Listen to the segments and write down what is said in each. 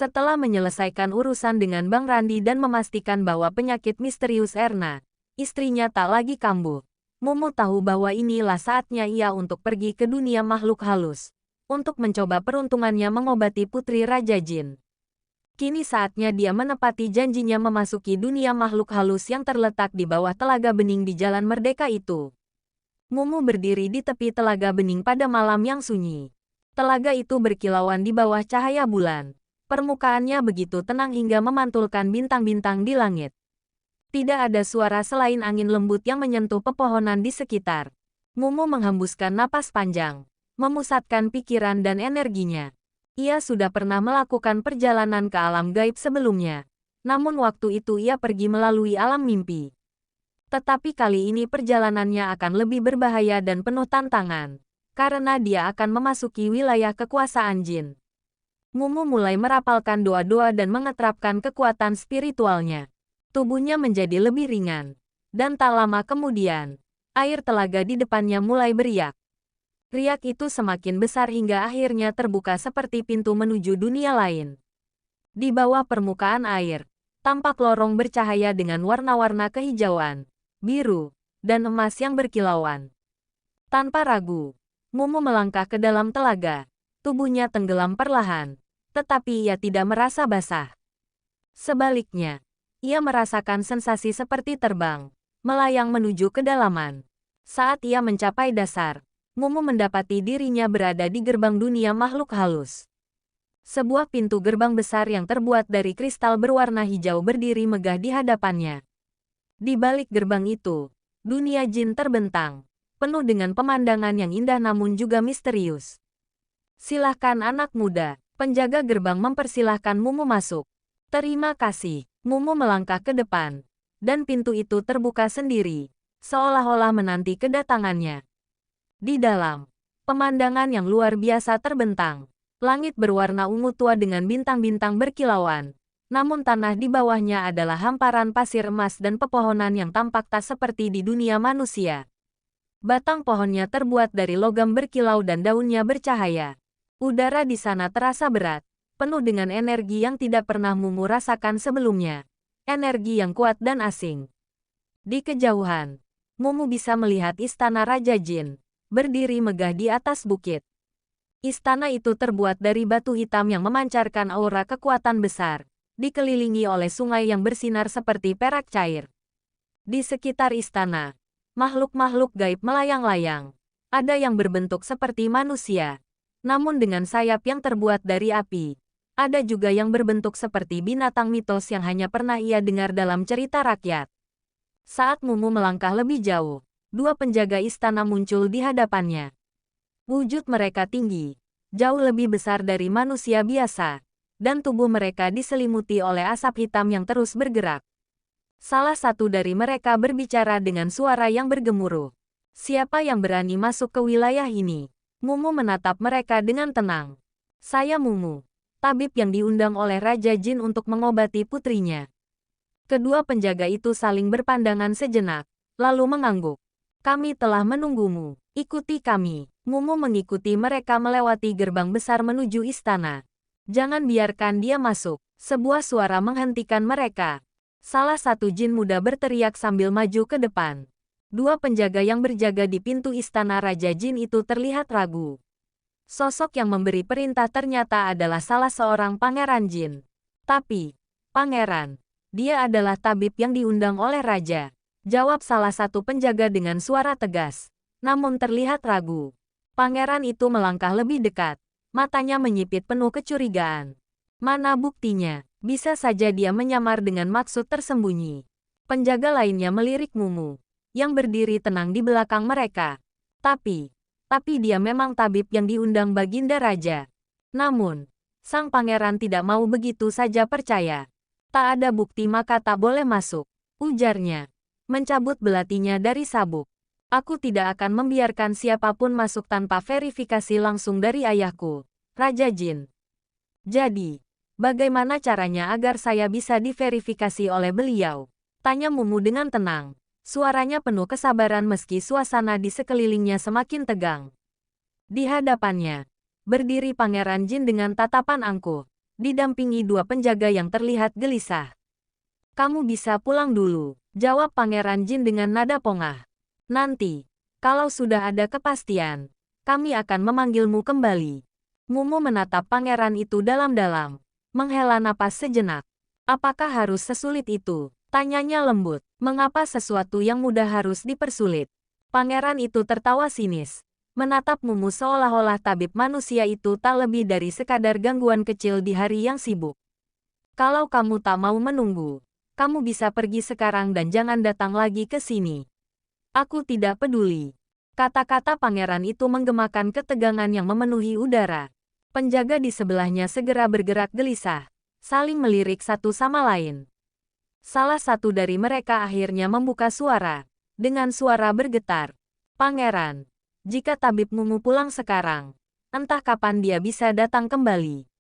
Setelah menyelesaikan urusan dengan Bang Randi dan memastikan bahwa penyakit misterius Erna, istrinya tak lagi kambuh, Mumu tahu bahwa inilah saatnya ia untuk pergi ke dunia makhluk halus, untuk mencoba peruntungannya mengobati Putri Raja Jin. Kini saatnya dia menepati janjinya memasuki dunia makhluk halus yang terletak di bawah Telaga Bening di Jalan Merdeka itu. Mumu berdiri di tepi Telaga Bening pada malam yang sunyi. Telaga itu berkilauan di bawah cahaya bulan. Permukaannya begitu tenang hingga memantulkan bintang-bintang di langit. Tidak ada suara selain angin lembut yang menyentuh pepohonan di sekitar. Mumu menghembuskan napas panjang, memusatkan pikiran dan energinya. Ia sudah pernah melakukan perjalanan ke alam gaib sebelumnya. Namun waktu itu ia pergi melalui alam mimpi. Tetapi kali ini perjalanannya akan lebih berbahaya dan penuh tantangan. Karena dia akan memasuki wilayah kekuasaan jin. Mumu mulai merapalkan doa-doa dan mengeterapkan kekuatan spiritualnya. Tubuhnya menjadi lebih ringan. Dan tak lama kemudian, air telaga di depannya mulai beriak. Riak itu semakin besar hingga akhirnya terbuka seperti pintu menuju dunia lain. Di bawah permukaan air, tampak lorong bercahaya dengan warna-warna kehijauan, biru, dan emas yang berkilauan. Tanpa ragu, Mumu melangkah ke dalam telaga. Tubuhnya tenggelam perlahan, tetapi ia tidak merasa basah. Sebaliknya, ia merasakan sensasi seperti terbang, melayang menuju kedalaman. Saat ia mencapai dasar, Mumu mendapati dirinya berada di gerbang dunia makhluk halus. Sebuah pintu gerbang besar yang terbuat dari kristal berwarna hijau berdiri megah di hadapannya. Di balik gerbang itu, dunia jin terbentang, penuh dengan pemandangan yang indah namun juga misterius. Silahkan anak muda, penjaga gerbang mempersilahkan Mumu masuk. Terima kasih. Mumu melangkah ke depan, dan pintu itu terbuka sendiri, seolah-olah menanti kedatangannya. Di dalam, pemandangan yang luar biasa terbentang. Langit berwarna ungu tua dengan bintang-bintang berkilauan, namun tanah di bawahnya adalah hamparan pasir emas dan pepohonan yang tampak tak seperti di dunia manusia. Batang pohonnya terbuat dari logam berkilau dan daunnya bercahaya. Udara di sana terasa berat, penuh dengan energi yang tidak pernah Mumu rasakan sebelumnya. Energi yang kuat dan asing. Di kejauhan, Mumu bisa melihat istana Raja Jin, berdiri megah di atas bukit. Istana itu terbuat dari batu hitam yang memancarkan aura kekuatan besar, dikelilingi oleh sungai yang bersinar seperti perak cair. Di sekitar istana, makhluk-makhluk gaib melayang-layang. Ada yang berbentuk seperti manusia, namun dengan sayap yang terbuat dari api. Ada juga yang berbentuk seperti binatang mitos yang hanya pernah ia dengar dalam cerita rakyat. Saat Mumu melangkah lebih jauh, dua penjaga istana muncul di hadapannya. Wujud mereka tinggi, jauh lebih besar dari manusia biasa, dan tubuh mereka diselimuti oleh asap hitam yang terus bergerak. Salah satu dari mereka berbicara dengan suara yang bergemuruh. Siapa yang berani masuk ke wilayah ini? Mumu menatap mereka dengan tenang. Saya Mumu, tabib yang diundang oleh Raja Jin untuk mengobati putrinya. Kedua penjaga itu saling berpandangan sejenak, lalu mengangguk. Kami telah menunggumu, ikuti kami. Mumu mengikuti mereka melewati gerbang besar menuju istana. Jangan biarkan dia masuk. Sebuah suara menghentikan mereka. Salah satu jin muda berteriak sambil maju ke depan. Dua penjaga yang berjaga di pintu istana Raja Jin itu terlihat ragu. Sosok yang memberi perintah ternyata adalah salah seorang pangeran jin. Tapi, pangeran, dia adalah tabib yang diundang oleh raja. Jawab salah satu penjaga dengan suara tegas, namun terlihat ragu. Pangeran itu melangkah lebih dekat. Matanya menyipit penuh kecurigaan. Mana buktinya? Bisa saja dia menyamar dengan maksud tersembunyi. Penjaga lainnya melirik Mumu, yang berdiri tenang di belakang mereka. Tapi dia memang tabib yang diundang Baginda Raja. Namun, sang pangeran tidak mau begitu saja percaya. Tak ada bukti maka tak boleh masuk, ujarnya, mencabut belatinya dari sabuk. Aku tidak akan membiarkan siapapun masuk tanpa verifikasi langsung dari ayahku, Raja Jin. Jadi, bagaimana caranya agar saya bisa diverifikasi oleh beliau? Tanya Mumu dengan tenang. Suaranya penuh kesabaran meski suasana di sekelilingnya semakin tegang. Di hadapannya, berdiri Pangeran Jin dengan tatapan angkuh. didampingi dua penjaga yang terlihat gelisah. "Kamu bisa pulang dulu," jawab Pangeran Jin dengan nada pongah. "Nanti, kalau sudah ada kepastian, kami akan memanggilmu kembali." Mumu menatap pangeran itu dalam-dalam, menghela napas sejenak. "Apakah harus sesulit itu?" tanyanya lembut. "Mengapa sesuatu yang mudah harus dipersulit?" Pangeran itu tertawa sinis, menatap Mumu seolah-olah tabib manusia itu tak lebih dari sekadar gangguan kecil di hari yang sibuk. "Kalau kamu tak mau menunggu, kamu bisa pergi sekarang dan jangan datang lagi ke sini. Aku tidak peduli." Kata-kata pangeran itu menggemakan ketegangan yang memenuhi udara. Penjaga di sebelahnya segera bergerak gelisah, saling melirik satu sama lain. Salah satu dari mereka akhirnya membuka suara, dengan suara bergetar. "Pangeran, jika tabib Mumu pulang sekarang, entah kapan dia bisa datang kembali."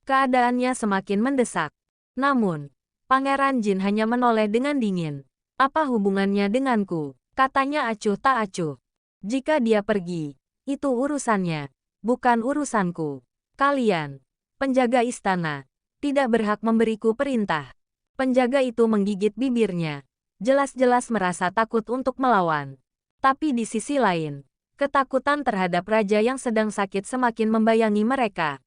Keadaannya semakin mendesak. Namun, Pangeran Jin hanya menoleh dengan dingin. "Apa hubungannya denganku?" katanya acuh tak acuh. "Jika dia pergi, itu urusannya, bukan urusanku. Kalian, penjaga istana, tidak berhak memberiku perintah." Penjaga itu menggigit bibirnya, jelas-jelas merasa takut untuk melawan. Tapi di sisi lain, ketakutan terhadap raja yang sedang sakit semakin membayangi mereka.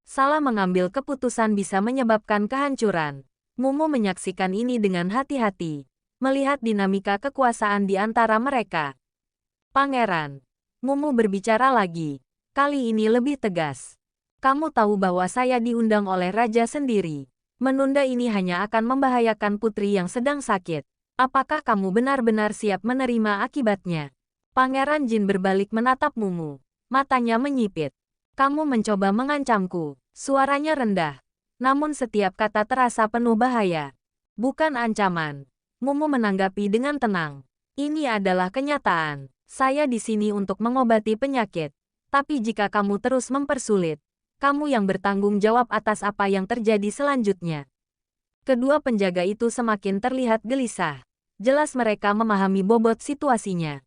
Salah mengambil keputusan bisa menyebabkan kehancuran. Mumu menyaksikan ini dengan hati-hati, melihat dinamika kekuasaan di antara mereka. "Pangeran," Mumu berbicara lagi, kali ini lebih tegas. "Kamu tahu bahwa saya diundang oleh raja sendiri. Menunda ini hanya akan membahayakan putri yang sedang sakit. Apakah kamu benar-benar siap menerima akibatnya?" Pangeran Jin berbalik menatap Mumu, matanya menyipit. "Kamu mencoba mengancamku." Suaranya rendah, namun setiap kata terasa penuh bahaya. "Bukan ancaman," Mumu menanggapi dengan tenang. "Ini adalah kenyataan. Saya di sini untuk mengobati penyakit. Tapi jika kamu terus mempersulit, kamu yang bertanggung jawab atas apa yang terjadi selanjutnya." Kedua penjaga itu semakin terlihat gelisah. Jelas mereka memahami bobot situasinya.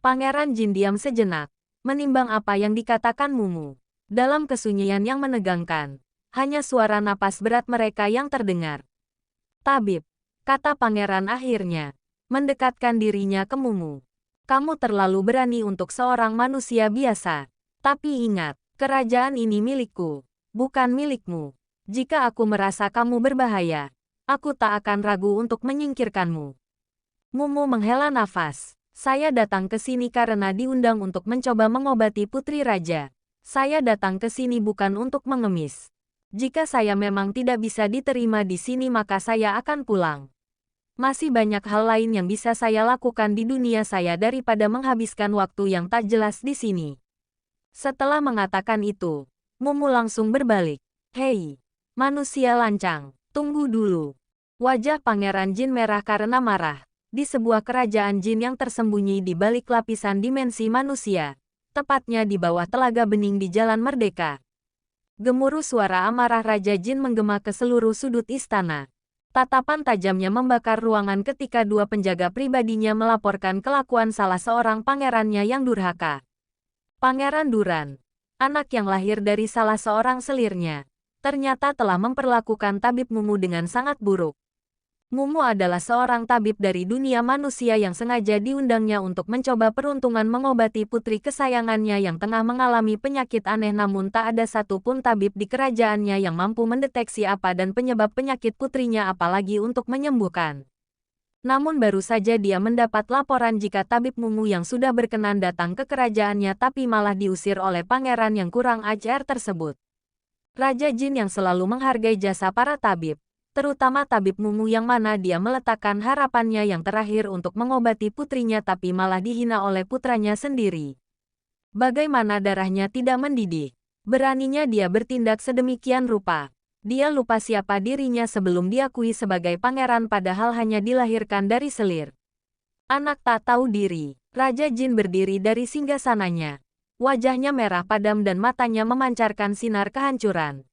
Pangeran Jin diam sejenak, menimbang apa yang dikatakan Mumu. Dalam kesunyian yang menegangkan, hanya suara napas berat mereka yang terdengar. "Tabib," kata pangeran akhirnya, mendekatkan dirinya ke Mumu. "Kamu terlalu berani untuk seorang manusia biasa. Tapi ingat, kerajaan ini milikku, bukan milikmu. Jika aku merasa kamu berbahaya, aku tak akan ragu untuk menyingkirkanmu." Mumu menghela nafas. "Saya datang ke sini karena diundang untuk mencoba mengobati putri raja. Saya datang ke sini bukan untuk mengemis. Jika saya memang tidak bisa diterima di sini maka saya akan pulang. Masih banyak hal lain yang bisa saya lakukan di dunia saya daripada menghabiskan waktu yang tak jelas di sini." Setelah mengatakan itu, Mumu langsung berbalik. "Hei, manusia lancang, tunggu dulu." Wajah Pangeran Jin merah karena marah. Di sebuah kerajaan jin yang tersembunyi di balik lapisan dimensi manusia, tepatnya di bawah telaga bening di Jalan Merdeka. Gemuruh suara amarah Raja Jin menggema ke seluruh sudut istana. Tatapan tajamnya membakar ruangan ketika dua penjaga pribadinya melaporkan kelakuan salah seorang pangerannya yang durhaka. Pangeran Duran, anak yang lahir dari salah seorang selirnya, ternyata telah memperlakukan tabib Mumu dengan sangat buruk. Mumu adalah seorang tabib dari dunia manusia yang sengaja diundangnya untuk mencoba peruntungan mengobati putri kesayangannya yang tengah mengalami penyakit aneh, namun tak ada satupun tabib di kerajaannya yang mampu mendeteksi apa dan penyebab penyakit putrinya apalagi untuk menyembuhkan. Namun baru saja dia mendapat laporan jika tabib Mumu yang sudah berkenan datang ke kerajaannya tapi malah diusir oleh pangeran yang kurang ajar tersebut. Raja Jin yang selalu menghargai jasa para tabib, terutama tabib Mumu yang mana dia meletakkan harapannya yang terakhir untuk mengobati putrinya tapi malah dihina oleh putranya sendiri. Bagaimana darahnya tidak mendidih? Beraninya dia bertindak sedemikian rupa. Dia lupa siapa dirinya sebelum diakui sebagai pangeran padahal hanya dilahirkan dari selir. Anak tak tahu diri. Raja Jin berdiri dari singgasananya. Wajahnya merah padam dan matanya memancarkan sinar kehancuran.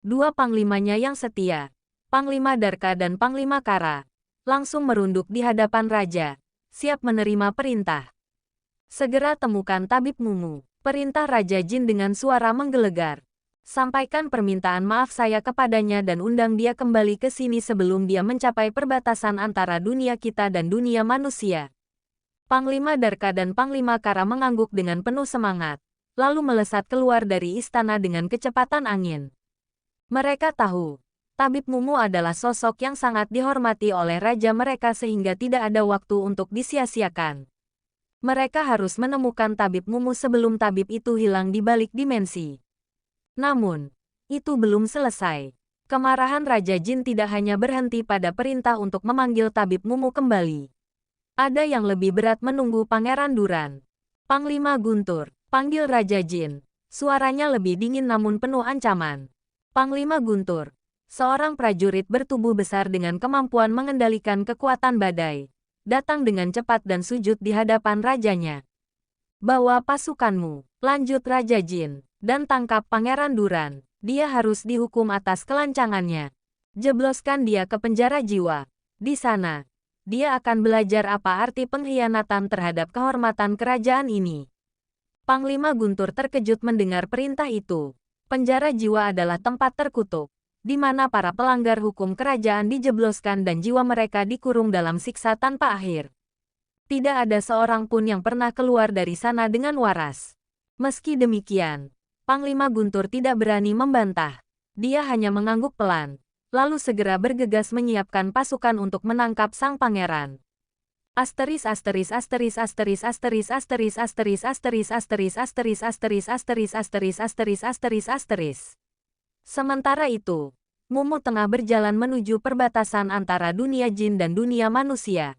Dua panglimanya yang setia, Panglima Darka dan Panglima Kara, langsung merunduk di hadapan raja, siap menerima perintah. "Segera temukan tabib Mumu," perintah Raja Jin dengan suara menggelegar. Sampaikan permintaan maaf saya kepadanya dan undang dia kembali ke sini sebelum dia mencapai perbatasan antara dunia kita dan dunia manusia. Panglima Darka dan Panglima Kara mengangguk dengan penuh semangat, lalu melesat keluar dari istana dengan kecepatan angin. Mereka tahu, Tabib Mumu adalah sosok yang sangat dihormati oleh raja mereka sehingga tidak ada waktu untuk disia-siakan. Mereka harus menemukan Tabib Mumu sebelum tabib itu hilang di balik dimensi. Namun, itu belum selesai. Kemarahan Raja Jin tidak hanya berhenti pada perintah untuk memanggil Tabib Mumu kembali. Ada yang lebih berat menunggu Pangeran Duran. Panglima Guntur, panggil Raja Jin. Suaranya lebih dingin namun penuh ancaman. Panglima Guntur, seorang prajurit bertubuh besar dengan kemampuan mengendalikan kekuatan badai, datang dengan cepat dan sujud di hadapan rajanya. Bawa pasukanmu, lanjut Raja Jin, dan tangkap Pangeran Duran. Dia harus dihukum atas kelancangannya. Jebloskan dia ke penjara jiwa. Di sana, dia akan belajar apa arti pengkhianatan terhadap kehormatan kerajaan ini. Panglima Guntur terkejut mendengar perintah itu. Penjara jiwa adalah tempat terkutuk, di mana para pelanggar hukum kerajaan dijebloskan dan jiwa mereka dikurung dalam siksa tanpa akhir. Tidak ada seorang pun yang pernah keluar dari sana dengan waras. Meski demikian, Panglima Guntur tidak berani membantah. Dia hanya mengangguk pelan, lalu segera bergegas menyiapkan pasukan untuk menangkap sang pangeran. Asteris asteris asteris asteris asteris asteris asteris asteris asteris asteris asteris asteris asteris asteris asteris asteris. Sementara itu, Mumu tengah berjalan menuju perbatasan antara dunia jin dan dunia manusia.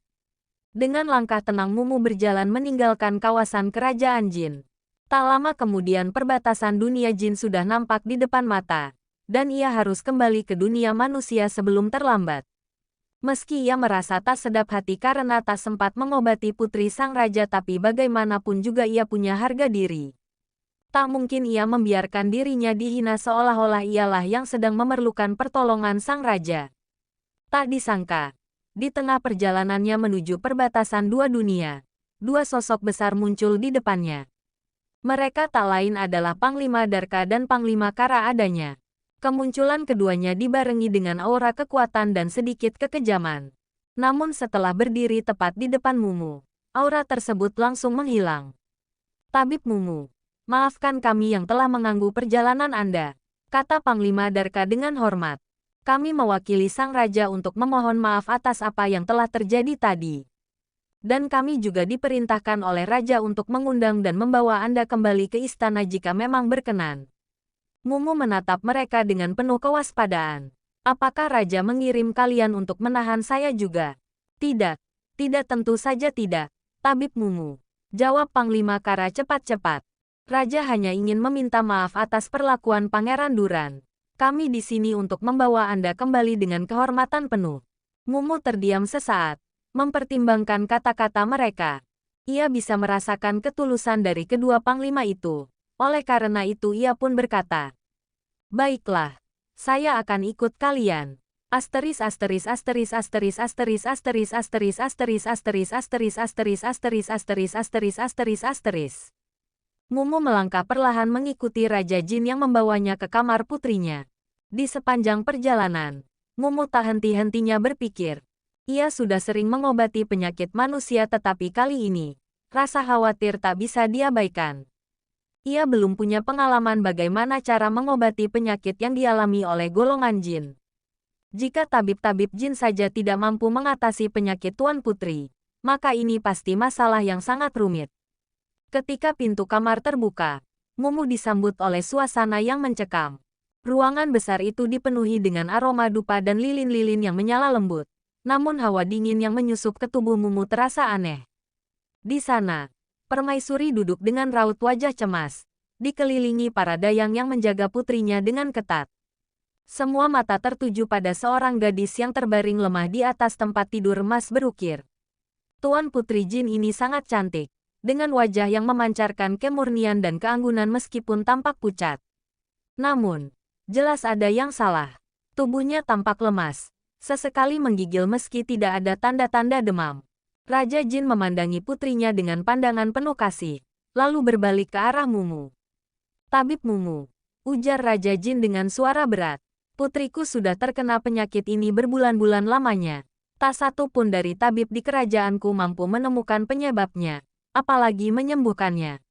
Dengan langkah tenang Mumu berjalan meninggalkan kawasan kerajaan jin. Tak lama kemudian perbatasan dunia jin sudah nampak di depan mata, dan ia harus kembali ke dunia manusia sebelum terlambat. Meski ia merasa tak sedap hati karena tak sempat mengobati putri sang raja, tapi bagaimanapun juga ia punya harga diri. Tak mungkin ia membiarkan dirinya dihina seolah-olah ialah yang sedang memerlukan pertolongan sang raja. Tak disangka, di tengah perjalanannya menuju perbatasan dua dunia, dua sosok besar muncul di depannya. Mereka tak lain adalah Panglima Darka dan Panglima Kara adanya. Kemunculan keduanya dibarengi dengan aura kekuatan dan sedikit kekejaman. Namun setelah berdiri tepat di depan Mumu, aura tersebut langsung menghilang. Tabib Mumu, maafkan kami yang telah mengganggu perjalanan Anda, kata Panglima Darka dengan hormat. Kami mewakili sang raja untuk memohon maaf atas apa yang telah terjadi tadi. Dan kami juga diperintahkan oleh raja untuk mengundang dan membawa Anda kembali ke istana jika memang berkenan. Mumu menatap mereka dengan penuh kewaspadaan. Apakah raja mengirim kalian untuk menahan saya juga? Tidak. Tidak, tentu saja tidak, Tabib Mumu, jawab Panglima Kara cepat-cepat. Raja hanya ingin meminta maaf atas perlakuan Pangeran Duran. Kami di sini untuk membawa Anda kembali dengan kehormatan penuh. Mumu terdiam sesaat, mempertimbangkan kata-kata mereka. Ia bisa merasakan ketulusan dari kedua panglima itu. Oleh karena itu ia pun berkata, "Baiklah, saya akan ikut kalian." Asteris asteris asteris asteris asteris asteris asteris asteris asteris asteris asteris asteris asteris asteris asteris asteris. Mumu melangkah perlahan mengikuti Raja Jin yang membawanya ke kamar putrinya. Di sepanjang perjalanan, Mumu tak henti-hentinya berpikir. Ia sudah sering mengobati penyakit manusia, tetapi kali ini, rasa khawatir tak bisa diabaikan. Ia belum punya pengalaman bagaimana cara mengobati penyakit yang dialami oleh golongan jin. Jika tabib-tabib jin saja tidak mampu mengatasi penyakit Tuan Putri, maka ini pasti masalah yang sangat rumit. Ketika pintu kamar terbuka, Mumu disambut oleh suasana yang mencekam. Ruangan besar itu dipenuhi dengan aroma dupa dan lilin-lilin yang menyala lembut. Namun hawa dingin yang menyusup ke tubuh Mumu terasa aneh. Di sana, permaisuri duduk dengan raut wajah cemas, dikelilingi para dayang yang menjaga putrinya dengan ketat. Semua mata tertuju pada seorang gadis yang terbaring lemah di atas tempat tidur emas berukir. Tuan Putri Jin ini sangat cantik, dengan wajah yang memancarkan kemurnian dan keanggunan meskipun tampak pucat. Namun, jelas ada yang salah. Tubuhnya tampak lemas, sesekali menggigil meski tidak ada tanda-tanda demam. Raja Jin memandangi putrinya dengan pandangan penuh kasih, lalu berbalik ke arah Mumu. Tabib Mumu, Ujar Raja Jin dengan suara berat. Putriku sudah terkena penyakit ini berbulan-bulan lamanya. Tak satu pun dari tabib di kerajaanku mampu menemukan penyebabnya, apalagi menyembuhkannya.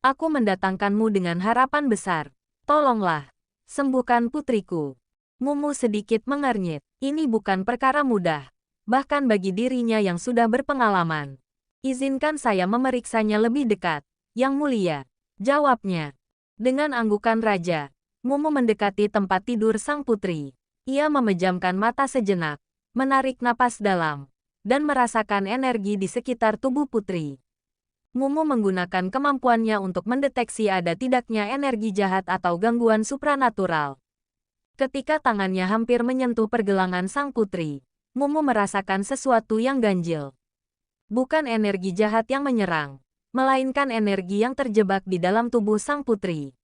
Aku mendatangkanmu dengan harapan besar. Tolonglah, sembuhkan putriku. Mumu sedikit mengernyit. Ini bukan perkara mudah, bahkan bagi dirinya yang sudah berpengalaman. Izinkan saya memeriksanya lebih dekat, Yang Mulia, jawabnya. Dengan anggukan raja, Mumu mendekati tempat tidur sang putri. Ia memejamkan mata sejenak, menarik napas dalam, dan merasakan energi di sekitar tubuh putri. Mumu menggunakan kemampuannya untuk mendeteksi ada tidaknya energi jahat atau gangguan supranatural. Ketika tangannya hampir menyentuh pergelangan sang putri, Mumu merasakan sesuatu yang ganjil. Bukan energi jahat yang menyerang, melainkan energi yang terjebak di dalam tubuh sang putri.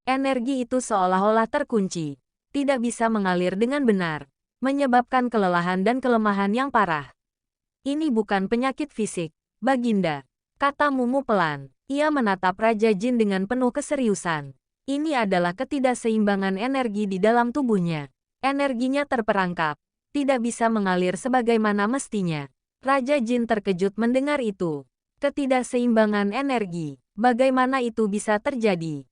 Energi itu seolah-olah terkunci, tidak bisa mengalir dengan benar, menyebabkan kelelahan dan kelemahan yang parah. Ini bukan penyakit fisik, Baginda, kata Mumu pelan. Ia menatap Raja Jin dengan penuh keseriusan. Ini adalah ketidakseimbangan energi di dalam tubuhnya. Energinya terperangkap, tidak bisa mengalir sebagaimana mestinya. Raja Jin terkejut mendengar itu. Ketidakseimbangan energi, bagaimana itu bisa terjadi?